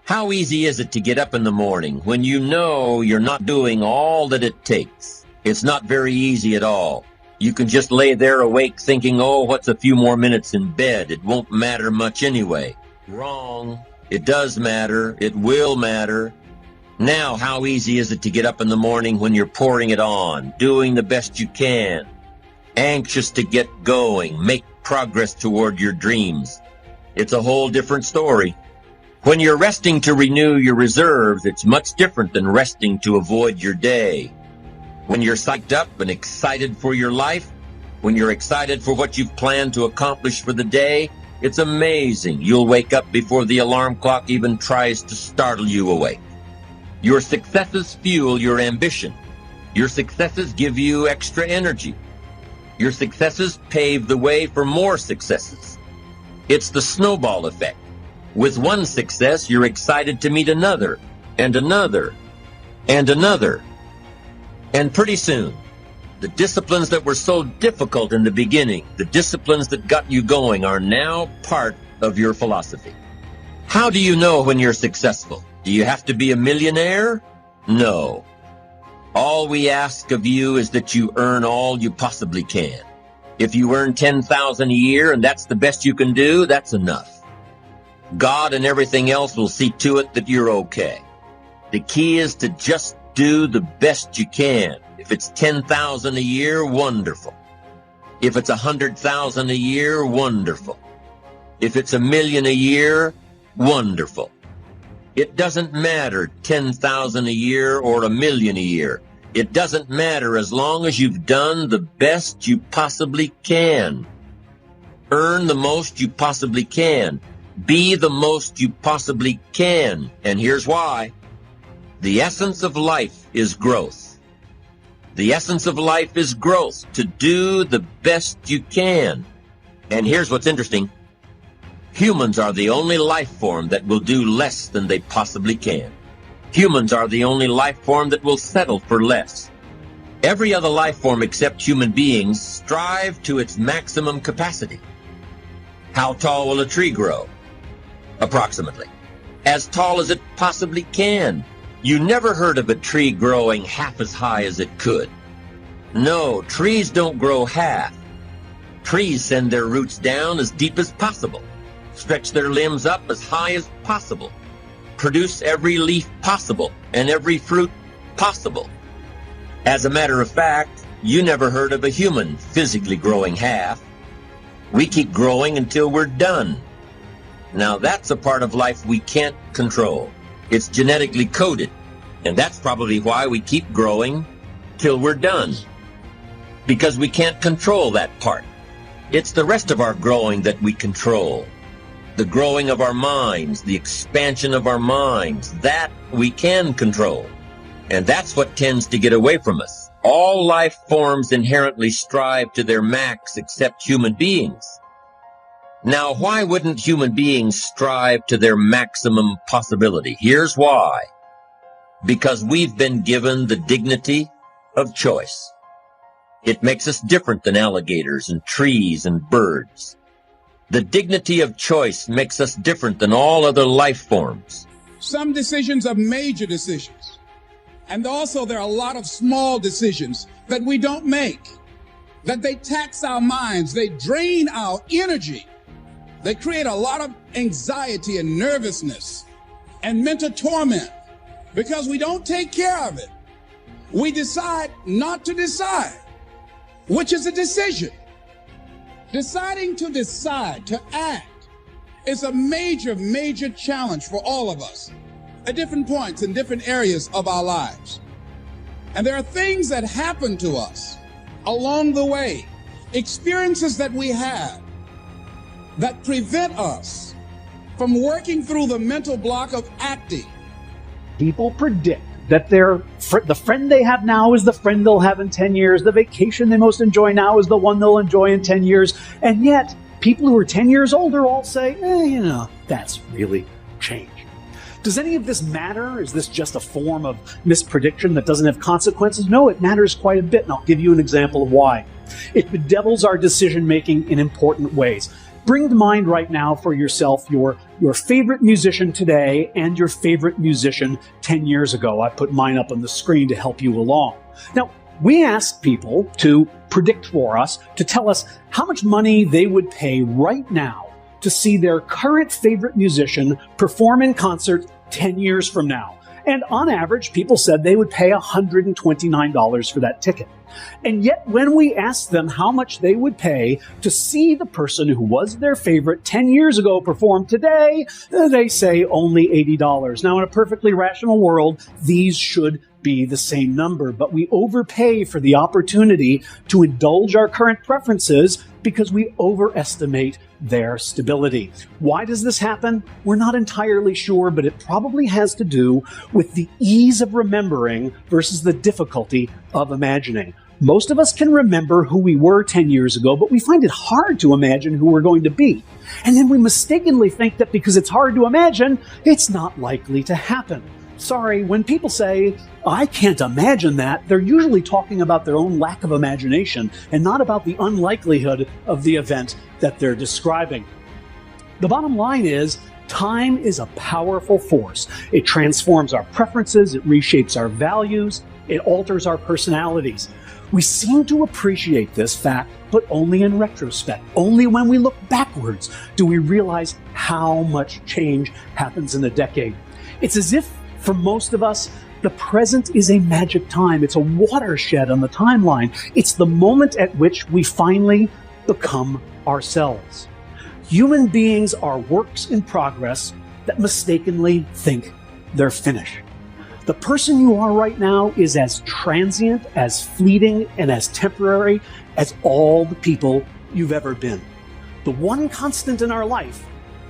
How easy is it to get up in the morning when you know you're not doing all that it takes? It's not very easy at all. You can just lay there awake thinking, oh, what's a few more minutes in bed? It won't matter much anyway. Wrong. It does matter. It will matter. Now, how easy is it to get up in the morning when you're pouring it on, doing the best you can, anxious to get going, make progress toward your dreams? It's a whole different story. When you're resting to renew your reserves, it's much different than resting to avoid your day. When you're psyched up and excited for your life, when you're excited for what you've planned to accomplish for the day, it's amazing. You'll wake up before the alarm clock even tries to startle you awake. Your successes fuel your ambition. Your successes give you extra energy. Your successes pave the way for more successes. It's the snowball effect. With one success, you're excited to meet another, and another, and another. And pretty soon, the disciplines that were so difficult in the beginning, the disciplines that got you going, are now part of your philosophy. How do you know when you're successful? Do you have to be a millionaire? No. All we ask of you is that you earn all you possibly can. If you earn $10,000 a year and that's the best you can do, that's enough. God and everything else will see to it that you're okay. The key is to just do the best you can. If it's $10,000 a year, wonderful. If it's $100,000 a year, wonderful. If it's $1 million a year, wonderful. It doesn't matter $10,000 a year or $1 million a year. It doesn't matter as long as you've done the best you possibly can. Earn the most you possibly can. Be the most you possibly can. And here's why. The essence of life is growth. The essence of life is growth, to do the best you can. And here's what's interesting. Humans are the only life form that will do less than they possibly can. Humans are the only life form that will settle for less. Every other life form except human beings strive to its maximum capacity. How tall will a tree grow? Approximately. As tall as it possibly can. You never heard of a tree growing half as high as it could. No, trees don't grow half. Trees send their roots down as deep as possible, stretch their limbs up as high as possible, produce every leaf possible and every fruit possible. As a matter of fact, you never heard of a human physically growing half. We keep growing until we're done. Now that's a part of life we can't control. It's genetically coded, and that's probably why we keep growing till we're done. Because we can't control that part. It's the rest of our growing that we control. The growing of our minds, the expansion of our minds, that we can control. And that's what tends to get away from us. All life forms inherently strive to their max except human beings. Now, why wouldn't human beings strive to their maximum possibility? Here's why. Because we've been given the dignity of choice. It makes us different than alligators and trees and birds. The dignity of choice makes us different than all other life forms. Some decisions are major decisions. And also there are a lot of small decisions that we don't make, that they tax our minds, they drain our energy. They create a lot of anxiety and nervousness and mental torment because we don't take care of it. We decide not to decide, which is a decision. Deciding to decide, to act, is a major, major challenge for all of us at different points in different areas of our lives. And there are things that happen to us along the way, experiences that we have that prevent us from working through the mental block of acting. People predict that the friend they have now is the friend they'll have in 10 years. The vacation they most enjoy now is the one they'll enjoy in 10 years. And yet, people who are 10 years older all say, that's really changed. Does any of this matter? Is this just a form of misprediction that doesn't have consequences? No, it matters quite a bit, and I'll give you an example of why. It bedevils our decision-making in important ways. Bring to mind right now for yourself your favorite musician today and your favorite musician 10 years ago. I put mine up on the screen to help you along. Now, we asked people to predict for us, to tell us how much money they would pay right now to see their current favorite musician perform in concert 10 years from now. And on average, people said they would pay $129 for that ticket. And yet, when we asked them how much they would pay to see the person who was their favorite 10 years ago perform today, they say only $80. Now, in a perfectly rational world, these should be the same number, but we overpay for the opportunity to indulge our current preferences because we overestimate their stability. Why does this happen? We're not entirely sure, but it probably has to do with the ease of remembering versus the difficulty of imagining. Most of us can remember who we were 10 years ago, but we find it hard to imagine who we're going to be. And then we mistakenly think that because it's hard to imagine, it's not likely to happen. Sorry, when people say, I can't imagine that, they're usually talking about their own lack of imagination and not about the unlikelihood of the event that they're describing. The bottom line is, time is a powerful force. It transforms our preferences, it reshapes our values, it alters our personalities. We seem to appreciate this fact, but only in retrospect. Only when we look backwards do we realize how much change happens in a decade. It's as if, for most of us, the present is a magic time. It's a watershed on the timeline. It's the moment at which we finally become ourselves. Human beings are works in progress that mistakenly think they're finished. The person you are right now is as transient, as fleeting, and as temporary as all the people you've ever been. The one constant in our life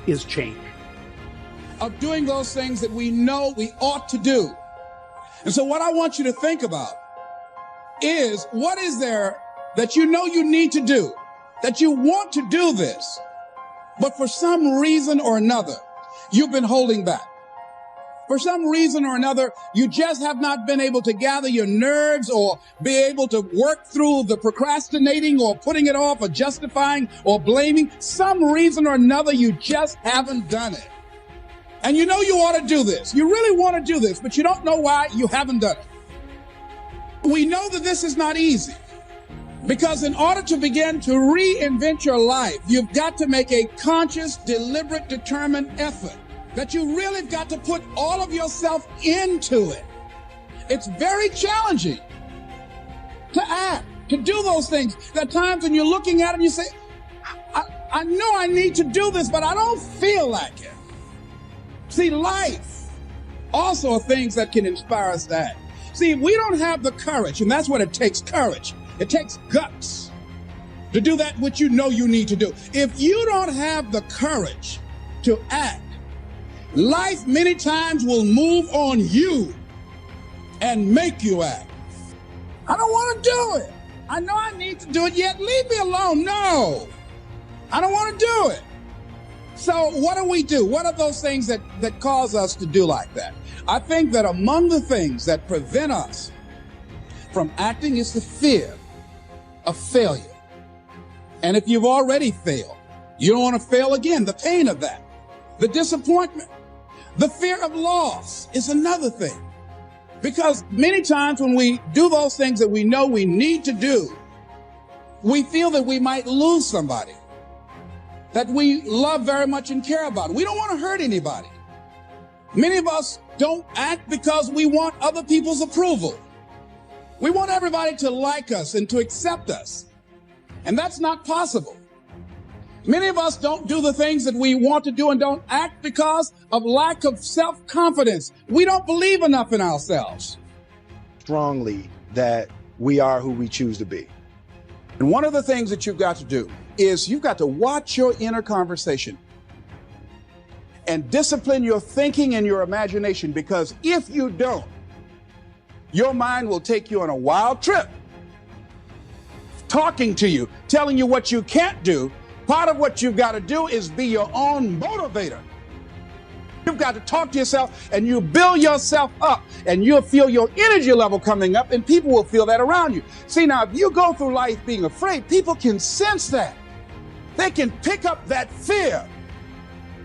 is change. Of doing those things that we know we ought to do. And so what I want you to think about is, what is there that you know you need to do, that you want to do this, but for some reason or another, you've been holding back. For some reason or another, you just have not been able to gather your nerves or be able to work through the procrastinating or putting it off or justifying or blaming. Some reason or another, you just haven't done it. And you know you ought to do this. You really want to do this, but you don't know why you haven't done it. We know that this is not easy, because in order to begin to reinvent your life, you've got to make a conscious, deliberate, determined effort. That you really got to put all of yourself into it. It's very challenging to act, to do those things. There are times when you're looking at it and you say, I know I need to do this, but I don't feel like it. See, life also are things that can inspire us to act. See, we don't have the courage, and that's what it takes, courage. It takes guts to do that which you know you need to do. If you don't have the courage to act, life many times will move on you and make you act. I don't want to do it. I know I need to do it, yet leave me alone. No, I don't want to do it. So what do? What are those things that cause us to do like that? I think that among the things that prevent us from acting is the fear of failure. And if you've already failed, you don't want to fail again. The pain of that, the disappointment, the fear of loss is another thing. Because many times when we do those things that we know we need to do, we feel that we might lose somebody that we love very much and care about. We don't want to hurt anybody. Many of us don't act because we want other people's approval. We want everybody to like us and to accept us. And that's not possible. Many of us don't do the things that we want to do and don't act because of lack of self-confidence. We don't believe enough in ourselves. Strongly that we are who we choose to be. And one of the things that you've got to do is you've got to watch your inner conversation and discipline your thinking and your imagination, because if you don't, your mind will take you on a wild trip, talking to you, telling you what you can't do. Part of what you've got to do is be your own motivator. You've got to talk to yourself and you build yourself up, and you'll feel your energy level coming up, and people will feel that around you. See, now, if you go through life being afraid, people can sense that. They can pick up that fear,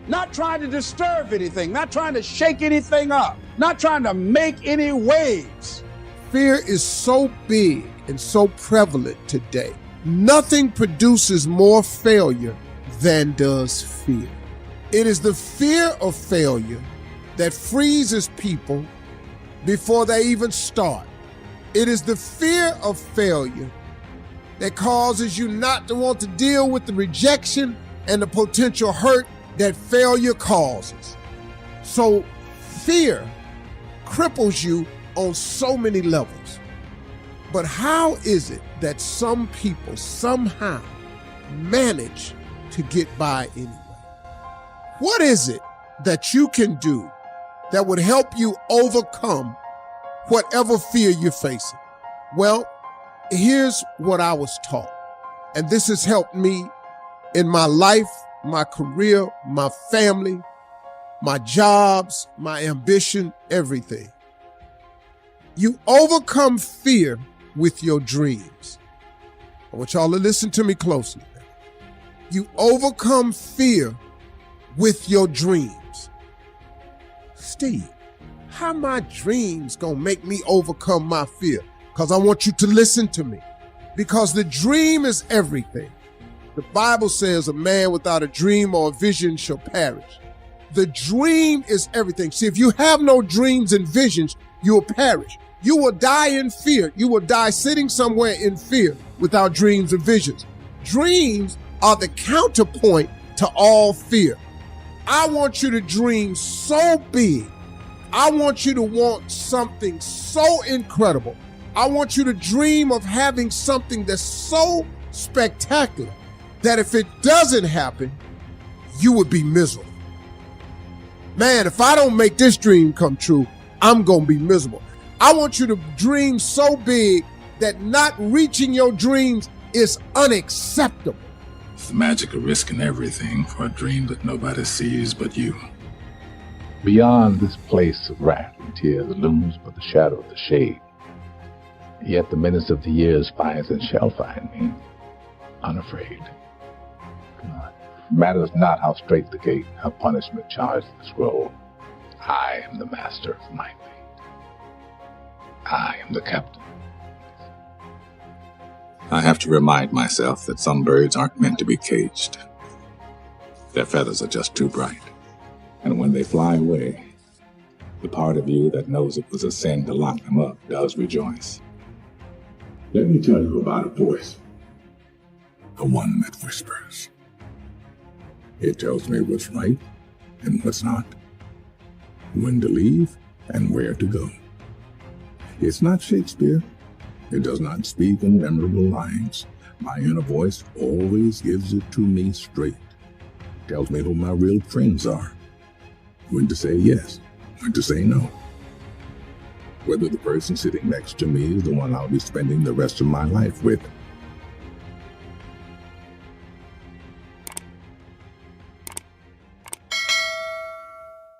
not trying to disturb anything, not trying to shake anything up, not trying to make any waves. Fear is so big and so prevalent today. Nothing produces more failure than does fear. It is the fear of failure that freezes people before they even start. It is the fear of failure that causes you not to want to deal with the rejection and the potential hurt that failure causes. So fear cripples you on so many levels. But how is it that some people somehow manage to get by anyway? What is it that you can do that would help you overcome whatever fear you're facing? Well, here's what I was taught, and this has helped me in my life, my career, my family, my jobs, my ambition, everything. You overcome fear with your dreams. I want y'all to listen to me closely. You overcome fear with your dreams. Steve, how my dreams gonna make me overcome my fear? Because I want you to listen to me. Because the dream is everything. The Bible says a man without a dream or a vision shall perish. The dream is everything. See, if you have no dreams and visions, you will perish. You will die in fear. You will die sitting somewhere in fear without dreams and visions. Dreams are the counterpoint to all fear. I want you to dream so big. I want you to want something so incredible. I want you to dream of having something that's so spectacular that if it doesn't happen, you would be miserable. Man, if I don't make this dream come true, I'm going to be miserable. I want you to dream so big that not reaching your dreams is unacceptable. It's the magic of risking everything for a dream that nobody sees but you. Beyond this place of wrath and tears looms but the shadow of the shade. Yet the menace of the years finds and shall find me, unafraid. Matters not how straight the gate, how punishment charged the scroll. I am the master of my fate. I am the captain. I have to remind myself that some birds aren't meant to be caged. Their feathers are just too bright. And when they fly away, the part of you that knows it was a sin to lock them up does rejoice. Let me tell you about a voice. The one that whispers. It tells me what's right and what's not. When to leave and where to go. It's not Shakespeare. It does not speak in memorable lines. My inner voice always gives it to me straight. Tells me who my real friends are. When to say yes, when to say no. Whether the person sitting next to me is the one I'll be spending the rest of my life with.